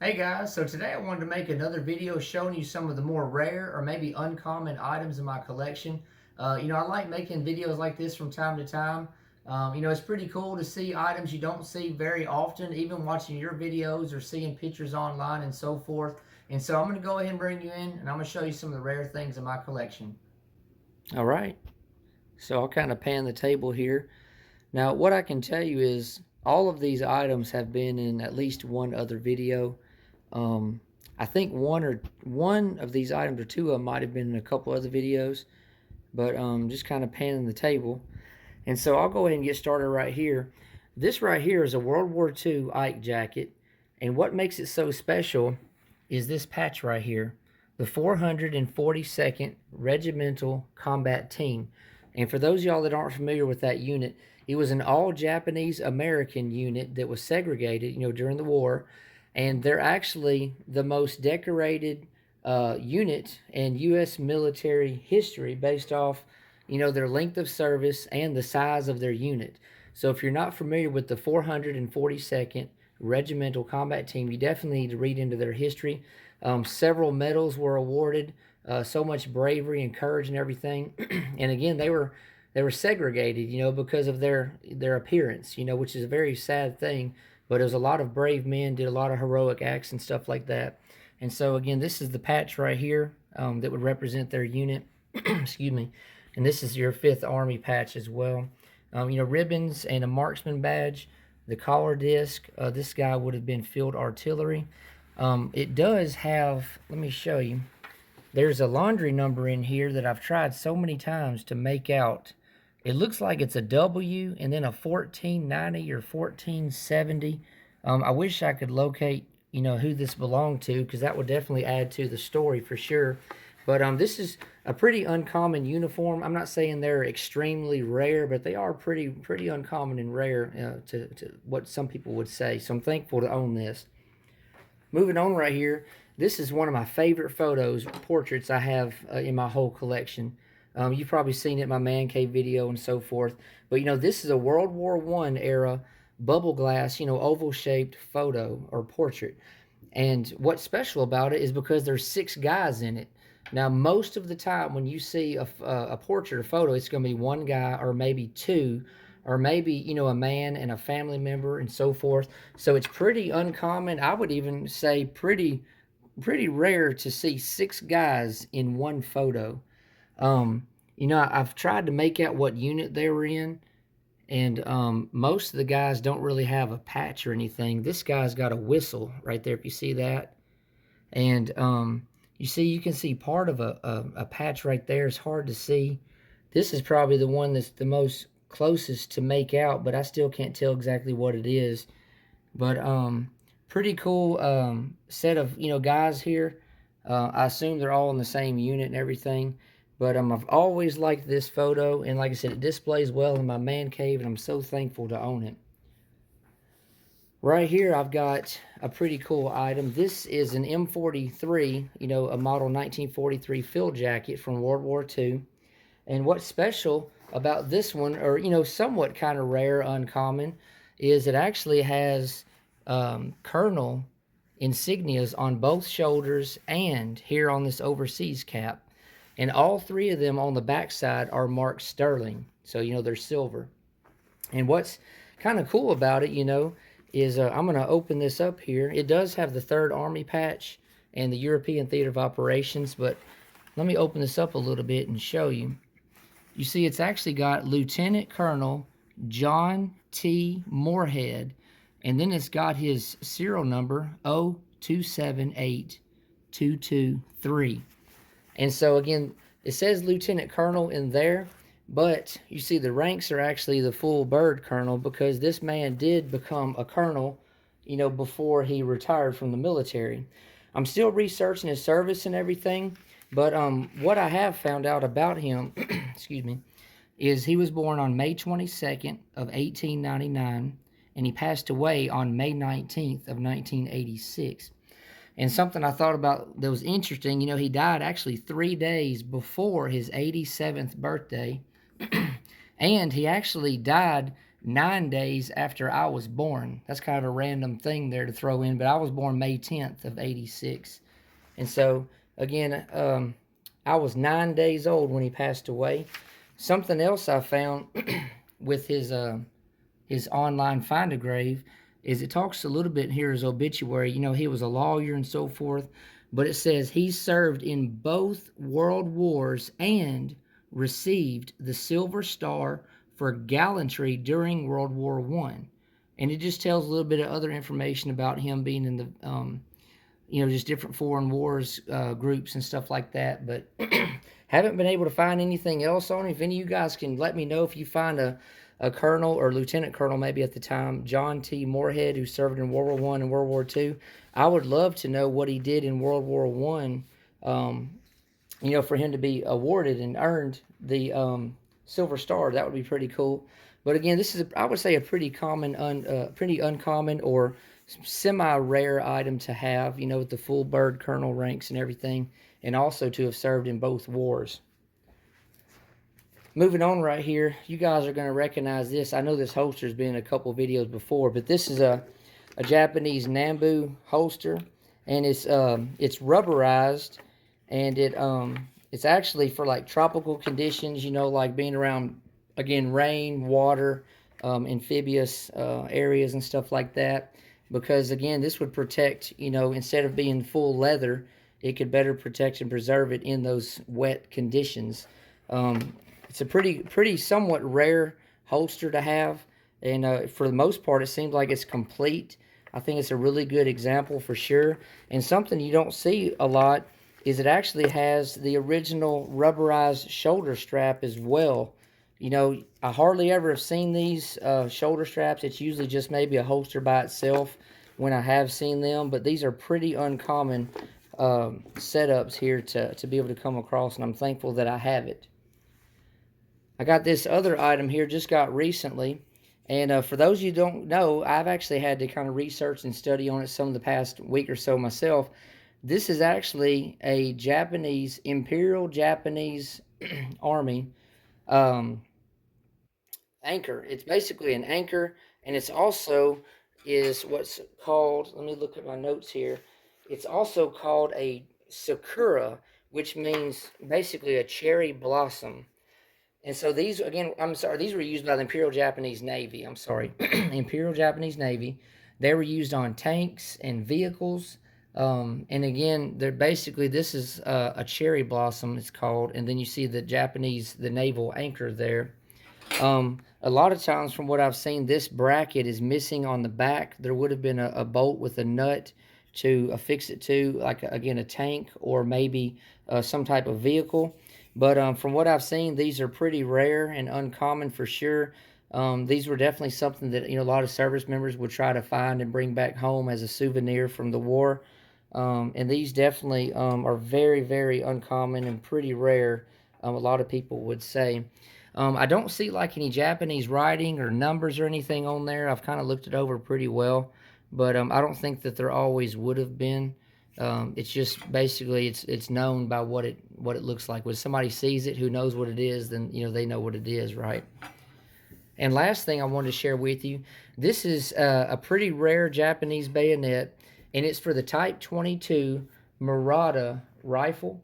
Hey guys, so today I wanted to make another video showing you some of the more rare or maybe uncommon items in my collection. I like making videos like this from time to time. It's pretty cool to see items you don't see very often, even watching your videos or seeing pictures online and so forth. And so I'm going to go ahead and bring you in and I'm going to show you some of the rare things in my collection. All right, so I'll kind of pan the table here. Now, what I can tell you is all of these items have been in at least one other video. Um, I think one of these items or two of them might have been in a couple other videos, but just kind of panning the table. And so I'll go ahead and get started right here. This right here is a World War II Ike jacket, and what makes it so special is this patch right here, the 442nd Regimental Combat Team. And for those of y'all that aren't familiar with that unit, it was an all-Japanese American unit that was segregated, during the war. And they're actually the most decorated unit in U.S. military history based off, their length of service and the size of their unit. So if you're not familiar with the 442nd Regimental Combat Team, you definitely need to read into their history. Several medals were awarded, so much bravery and courage and everything. And again, they were segregated, because of their appearance, which is a very sad thing. But it was a lot of brave men, did a lot of heroic acts and stuff like that. And so again, this is the patch right here that would represent their unit. Excuse me. And this is your 5th Army patch as well. Ribbons and a marksman badge. The collar disc, this guy would have been field artillery. It does have, let me show you, there's a laundry number in here that I've tried so many times to make out. It looks like it's a W and then a 1490 or 1470. I wish I could locate, who this belonged to, because that would definitely add to the story for sure. But this is a pretty uncommon uniform. I'm not saying they're extremely rare, but they are pretty uncommon and rare to what some people would say. So I'm thankful to own this. Moving on right here, this is one of my favorite portraits I have in my whole collection. You've probably seen it in my man cave video and so forth. But, this is a World War I era bubble glass, oval-shaped photo or portrait. And what's special about it is because there's 6 guys in it. Now, most of the time when you see a portrait or photo, it's going to be one guy or maybe 2, or maybe, a man and a family member and so forth. So it's pretty uncommon. I would even say pretty rare to see 6 guys in one photo. I've tried to make out what unit they were in, and most of the guys don't really have a patch or anything. This guy's got a whistle right there, if you see that. And you can see part of a patch right there. It's hard to see. This is probably the one that's the most closest to make out, but I still can't tell exactly what it is. But pretty cool set of guys here. I assume they're all in the same unit and everything. But I've always liked this photo, and like I said, it displays well in my man cave, and I'm so thankful to own it. Right here, I've got a pretty cool item. This is an M43, a model 1943 field jacket from World War II. And what's special about this one, or, somewhat kind of rare, uncommon, is it actually has colonel insignias on both shoulders and here on this overseas cap. And all 3 of them on the backside are marked sterling. So, they're silver. And what's kind of cool about it, is I'm going to open this up here. It does have the 3rd Army patch and the European Theater of Operations, but let me open this up a little bit and show you. You see, it's actually got Lieutenant Colonel John T. Moorhead, and then it's got his serial number 0278223. And so again, it says Lieutenant Colonel in there, but you see the ranks are actually the full bird colonel, because this man did become a colonel, before he retired from the military. I'm still researching his service and everything, but what I have found out about him, excuse me, is he was born on May 22nd of 1899, and he passed away on May 19th of 1986. And something I thought about that was interesting, he died actually 3 days before his 87th birthday. And he actually died 9 days after I was born. That's kind of a random thing there to throw in, but I was born May 10th of 86. And so, again, I was 9 days old when he passed away. Something else I found with his online Find a Grave is it talks a little bit here, his obituary. You know, he was a lawyer and so forth, but it says he served in both world wars and received the Silver Star for gallantry during World War One. And it just tells a little bit of other information about him being in the you know, just different foreign wars groups and stuff like that. But haven't been able to find anything else on it. If any of you guys can let me know if you find a colonel or lieutenant colonel maybe at the time, John T. Moorhead, who served in World War I and World War II. I would love to know what he did in World War I, you know, for him to be awarded and earned the Silver Star. That would be pretty cool. But again, this is, I would say, a pretty common, pretty uncommon or semi-rare item to have, you know, with the full bird colonel ranks and everything, and also to have served in both wars. Moving on right here, you guys are going to recognize this. I know this holster's been in a couple videos before, but this is a Japanese nambo holster, and it's rubberized, and it's actually for like tropical conditions, you know, like being around, again, rain, water, amphibious areas and stuff like that. Because again, this would protect, you know, instead of being full leather, it could better protect and preserve it in those wet conditions. It's a pretty somewhat rare holster to have, and for the most part, it seems like it's complete. I think it's a really good example for sure. And something you don't see a lot is it actually has the original rubberized shoulder strap as well. You know, I hardly ever have seen these shoulder straps. It's usually just maybe a holster by itself when I have seen them. But these are pretty uncommon setups here to be able to come across, and I'm thankful that I have it. I got this other item here, just got recently. And for those of you who don't know, I've actually had to kind of research and study on it some of the past week or so myself. This is actually a Japanese, Imperial Japanese Army anchor. It's basically an anchor, and it's also is what's called, let me look at my notes here, it's also called a sakura, which means basically a cherry blossom. And so these, again, I'm sorry, these were used by the Imperial Japanese Navy. I'm sorry, Imperial Japanese Navy. They were used on tanks and vehicles. And again, they're basically, this is a cherry blossom, it's called. And then you see the Japanese, the naval anchor there. A lot of times from what I've seen, this bracket is missing on the back. There would have been a bolt with a nut to affix it to, like, again, a tank or maybe some type of vehicle. But from what I've seen, these are pretty rare and uncommon for sure. These were definitely something that, you know, a lot of service members would try to find and bring back home as a souvenir from the war. And these definitely are very, very uncommon and pretty rare, a lot of people would say. I don't see like any Japanese writing or numbers or anything on there. I've kind of looked it over pretty well, but I don't think that there always would have been. It's just basically it's known by what it looks like. When somebody sees it who knows what it is, then, you know, they know what it is, right? And last thing I wanted to share with you, this is a pretty rare Japanese bayonet, and it's for the Type 22 Murata rifle.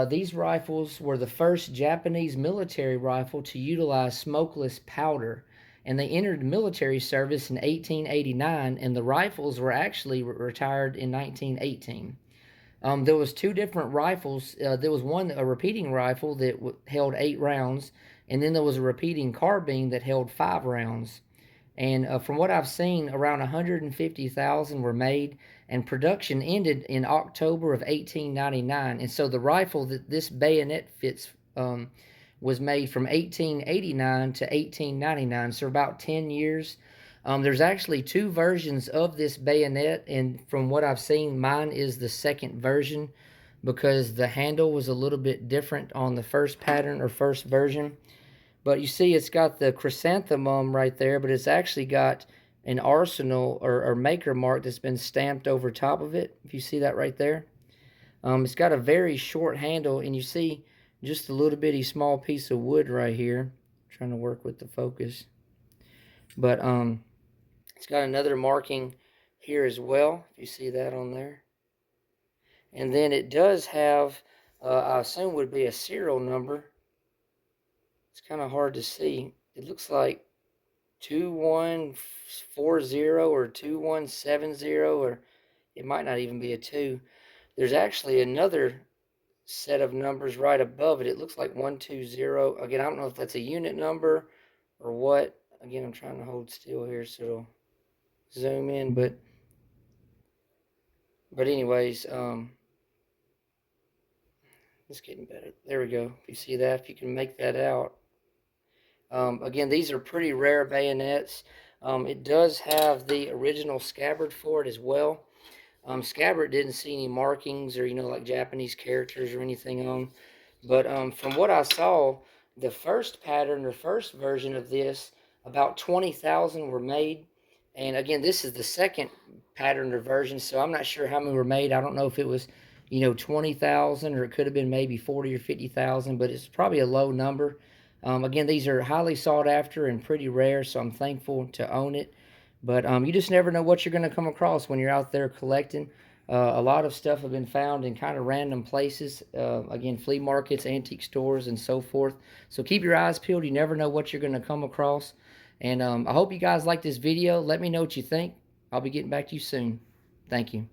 These rifles were the first Japanese military rifle to utilize smokeless powder, and they entered military service in 1889, and the rifles were actually retired in 1918. There was two different rifles. There was one, a repeating rifle that held 8 rounds, and then there was a repeating carbine that held 5 rounds. And from what I've seen, around 150,000 were made, and production ended in October of 1899. And so the rifle that this bayonet fits was made from 1889 to 1899, so about 10 years. There's actually 2 versions of this bayonet, and from what I've seen, mine is the second version because the handle was a little bit different on the first pattern or first version. But you see it's got the chrysanthemum right there, but it's actually got an arsenal or maker mark that's been stamped over top of it. If you see that right there. It's got a very short handle, and you see just a little bitty small piece of wood right here. I'm trying to work with the focus. But it's got another marking here as well, if you see that on there. And then it does have, I assume would be a serial number. It's kind of hard to see. It looks like 2140 or 2170, or it might not even be a 2. There's actually another set of numbers right above it. It looks like 120. Again, I don't know if that's a unit number or what. Again, I'm trying to hold still here so it'll zoom in, but anyways, it's getting better. There we go. If you see that, if you can make that out. Again, these are pretty rare bayonets. It does have the original scabbard for it as well. Scabbard didn't see any markings or, like Japanese characters or anything on. But from what I saw, the first pattern or first version of this, about 20,000 were made. And again, this is the second pattern or version, so I'm not sure how many were made. I don't know if it was, 20,000, or it could have been maybe 40 or 50,000, but it's probably a low number. Again, these are highly sought after and pretty rare, so I'm thankful to own it. But you just never know what you're going to come across when you're out there collecting. A lot of stuff have been found in kind of random places. Again, flea markets, antique stores, and so forth. So keep your eyes peeled. You never know what you're going to come across. And I hope you guys like this video. Let me know what you think. I'll be getting back to you soon. Thank you.